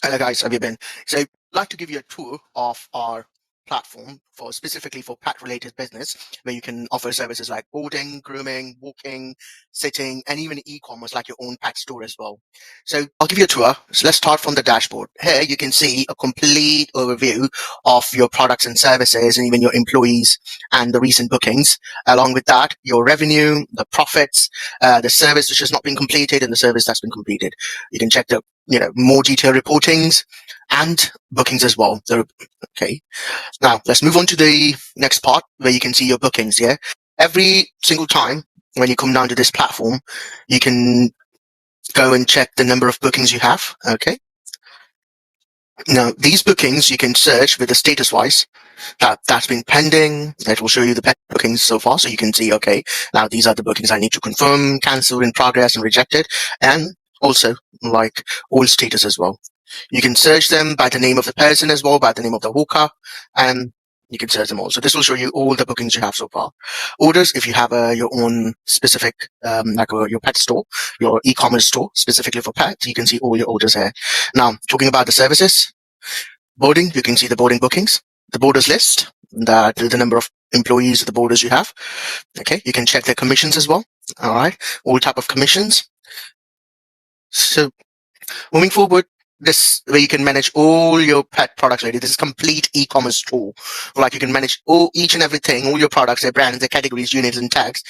Hello guys, how have you been? So I'd like to give you a tour of our platform for specifically for pet related business, where you can offer services like boarding, grooming, walking, sitting, and even e-commerce like your own pet store as well. So I'll give you a tour. So let's start from the dashboard. Here you can see a complete overview of your products and services and even your employees and the recent bookings. Along with that, your revenue, the profits, the service which has not been completed and the service that's been completed. You can check the more detailed reportings and bookings as well. So, okay. Now let's move on to the next part where you can see your bookings. Yeah. Every single time when you come down to this platform, you can go and check the number of bookings you have. Okay. Now these bookings you can search with the status wise that's been pending. That will show you the bookings so far. So you can see, okay, now these are the bookings I need to confirm, cancel, in progress, and rejected. And also like all status as well. You can search them by the name of the person as well, by the name of the hooker, and you can search them all. So this will show you all the bookings you have so far. Orders, if you have your own specific, your pet store, your e-commerce store, specifically for pets, you can see all your orders here. Now, talking about the services, boarding, you can see the boarding bookings, the boarders list, that the number of employees, the boarders you have. Okay, you can check their commissions as well. All right, all type of commissions. So moving forward, this where you can manage all your pet products already. This is complete e-commerce tool. Like you can manage each and everything, all your products, their brands, their categories, units, and tags.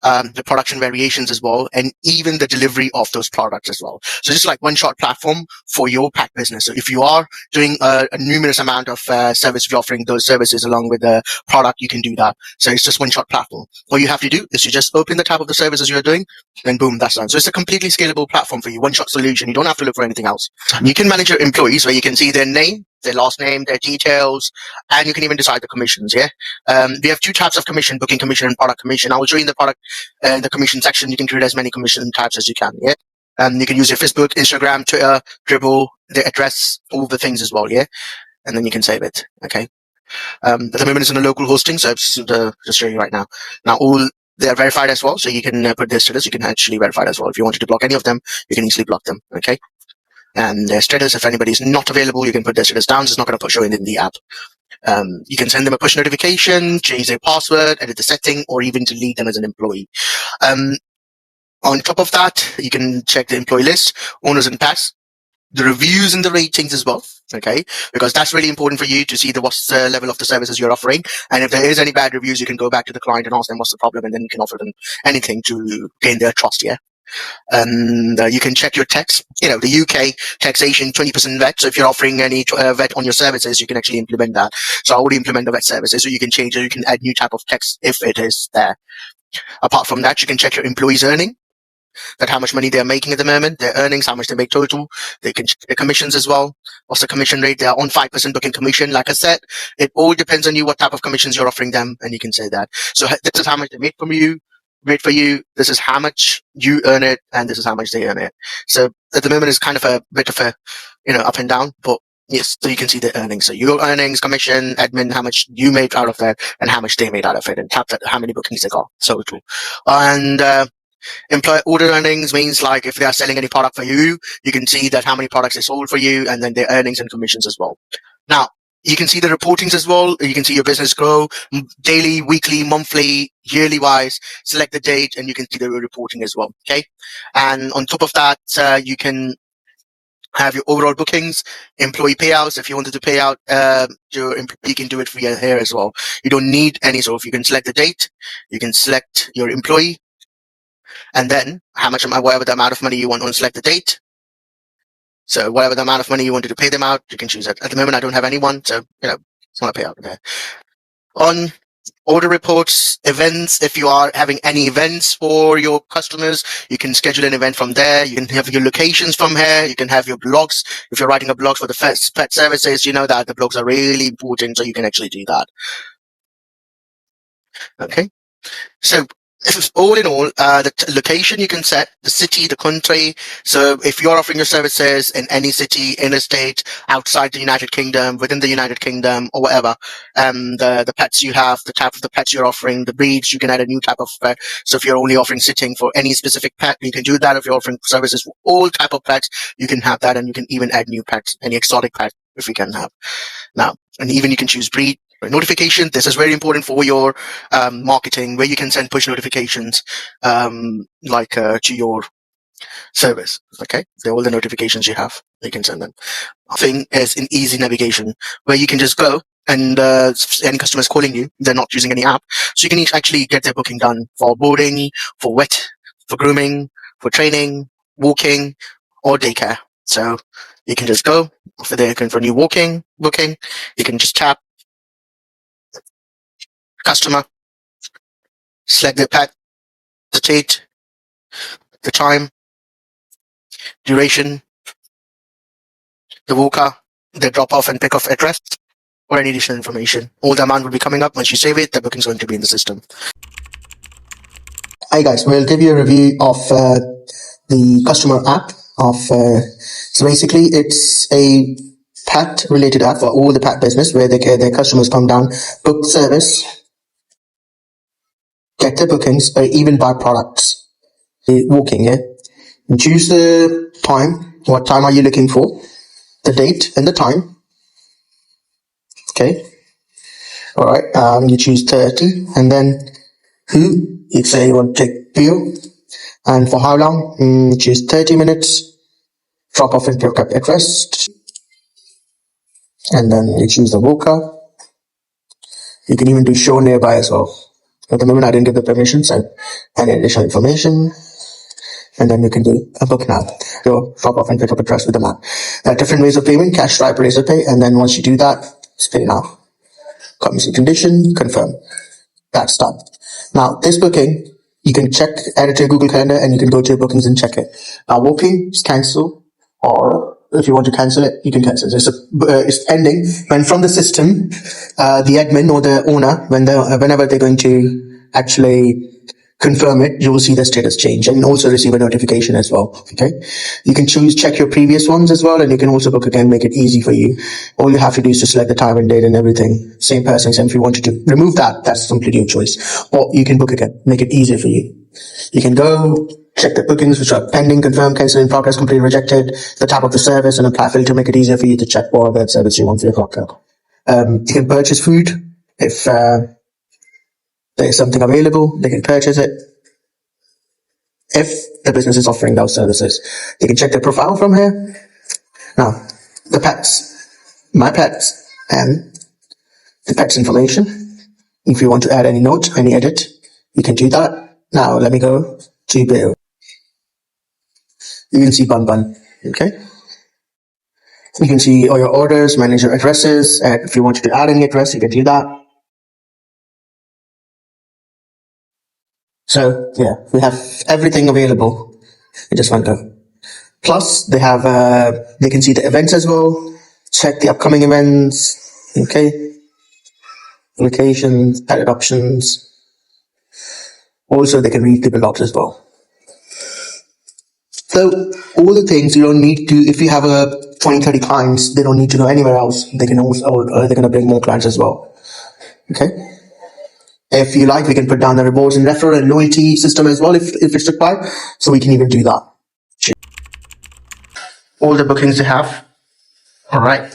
The production variations as well, and even the delivery of those products as well. So just like one-shot platform for your pet business. So if you are doing a numerous amount of service, if you're offering those services along with the product, you can do that. So it's just one-shot platform. All you have to do is you just open the tab of the services you're doing, then boom, that's done. So it's a completely scalable platform for you, one-shot solution. You don't have to look for anything else. You can manage your employees where you can see their name, their last name, their details, and you can even decide the commissions. Yeah, we have two types of commission: booking commission and product commission. I will show you in the product the commission section. You can create as many commission types as you can. Yeah, you can use your Facebook, Instagram, Twitter, Dribble, the address, all the things as well. Yeah, and then you can save it. Okay. At the moment, it's in a local hosting, so just show you right now. Now all they are verified as well, so you can put their status. You can actually verify it as well. If you wanted to block any of them, you can easily block them. Okay. And their status, if anybody is not available, you can put their status down. So it's not going to show it in the app. You can send them a push notification, change their password, edit the setting, or even delete them as an employee. On top of that, you can check the employee list, owners and pets, the reviews and the ratings as well. Okay, because that's really important for you to see what's the level of the services you're offering. And if there is any bad reviews, you can go back to the client and ask them what's the problem, and then you can offer them anything to gain their trust. Yeah. And you can check your tax. The UK taxation 20% VAT. So if you're offering any VAT on your services, you can actually implement that. So I already implement the VAT services, so you can change it. You can add new type of tax if it is there. Apart from that, you can check your employees' earning, that how much money they're making at the moment, their earnings, how much they make total. They can check their commissions as well. What's the commission rate? They are on 5% booking commission. Like I said, it all depends on you what type of commissions you're offering them, and you can say that. So this is how much they make from you. Rate for you, this is how much you earn it, and this is how much they earn it. So at the moment it's kind of a bit of a up and down, but yes, so you can see the earnings. So your earnings, commission, admin, how much you made out of that and how much they made out of it, and tap that how many bookings they got total. And employee order earnings means like if they are selling any product for you, you can see that how many products they sold for you, and then their earnings and commissions as well. Now you can see the reportings as well. You can see your business grow daily, weekly, monthly, yearly wise. Select the date, and you can see the reporting as well. Okay, and on top of that, you can have your overall bookings, employee payouts. If you wanted to pay out your employee, you can do it via here as well. You don't need any sort of. You can select the date, you can select your employee, and then how much whatever the amount of money you want to select the date. So whatever the amount of money you wanted to pay them out, you can choose it. At the moment, I don't have anyone, so it's not a payout there. On order reports, events, if you are having any events for your customers, you can schedule an event from there. You can have your locations from here. You can have your blogs. If you're writing a blog for the pet services, you know that the blogs are really important, so you can actually do that. Okay. So all in all, the location you can set, the city, the country. So if you're offering your services in any city, in a state, outside the United Kingdom, within the United Kingdom, or whatever, the pets you have, the type of the pets you're offering, the breeds, you can add a new type of pet. So if you're only offering sitting for any specific pet, you can do that. If you're offering services for all type of pets, you can have that, and you can even add new pets, any exotic pet, if you can have now. And even you can choose breed. Notification, this is very important for your marketing, where you can send push notifications to your service. Okay, they're all the notifications you have, you can send them. Thing is in easy navigation, where you can just go and any customers calling you, they're not using any app, so you can actually get their booking done for boarding, for wet, for grooming, for training, walking, or daycare. So you can just go for their for new walking booking. You can just tap customer, select the pet, the date, the time, duration, the walker, the drop off and pick off address, or any additional information. All the amount will be coming up. Once you save it, the booking's going to be in the system. Hi guys, we'll give you a review of the customer app of so basically it's a pet related app for all the pet business, where their customers come down, book service, get their bookings, or even buy products. Walking, yeah. And choose the time. What time are you looking for? The date and the time. Okay. All right. You choose 30, and then who? You say you want to take view, and for how long? Choose 30 minutes. Drop off and pick up address, and then you choose the walker. You can even do show nearby as well. At the moment, I didn't give the permission, so any additional information. And then you can do a book now. Go drop off and pick up address with the map. Different ways of payment: cash, Stripe, Razor Pay. And then once you do that, pay now. Comes in condition, confirm. That's done. Now this booking, you can check, add it to your Google Calendar, and you can go to your bookings and check it. Now walking is cancel, or if you want to cancel it, you can cancel it. It's pending. When from the system, the admin or the owner, whenever they're going to actually confirm it, you will see the status change and also receive a notification as well. Okay, you can check your previous ones as well, and you can also book again, make it easy for you. All you have to do is to select the time and date and everything, same person. And if you wanted to remove that, that's completely your choice, or you can book again, make it easier for you. You can go check the bookings which are pending, confirm, cancel, in progress, completely rejected, the type of the service, and apply filter to make it easier for you to check what other service you want for your cocktail. You can purchase food if there's something available. They can purchase it if the business is offering those services. They can check their profile from here. Now, the pets, my pets, and the pets information. If you want to add any note, any edit, you can do that. Now, let me go to bill. You can see Bun. Okay. You can see all your orders, manage your addresses, and if you wanted to add any address, you can do that. So yeah, we have everything available in just one go. Plus, they have they can see the events as well. Check the upcoming events. Okay, locations, added options. Also, they can read the blogs as well. So all the things you don't need to. If you have 20-30 clients, they don't need to go anywhere else. They can also they're going to bring more clients as well. Okay. If you like, we can put down the rewards and referral and loyalty system as well if it's required. So we can even do that. All the bookings they have. All right.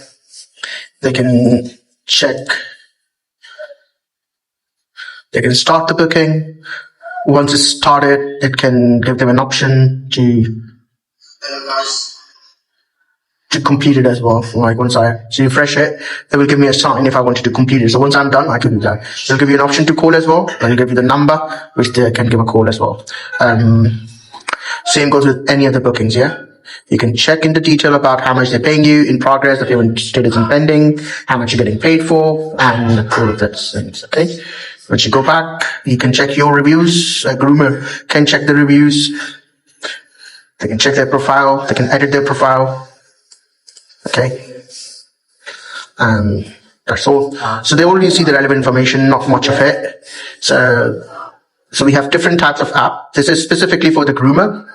They can check. They can start the booking. Once it's started, it can give them an option to complete it as well. Like once I refresh it, it will give me a sign if I wanted to complete it. So once I'm done, I can do that. It'll give you an option to call as well. It'll give you the number, which they can give a call as well. Same goes with any other bookings, yeah? You can check in the detail about how much they're paying you, in progress, the payment status in pending, how much you're getting paid for, and all of that things, okay? Once you go back, you can check your reviews. A groomer can check the reviews. They can check their profile. They can edit their profile. Okay. That's all. So they already see the relevant information, not much of it. So So we have different types of app. This is specifically for the groomer.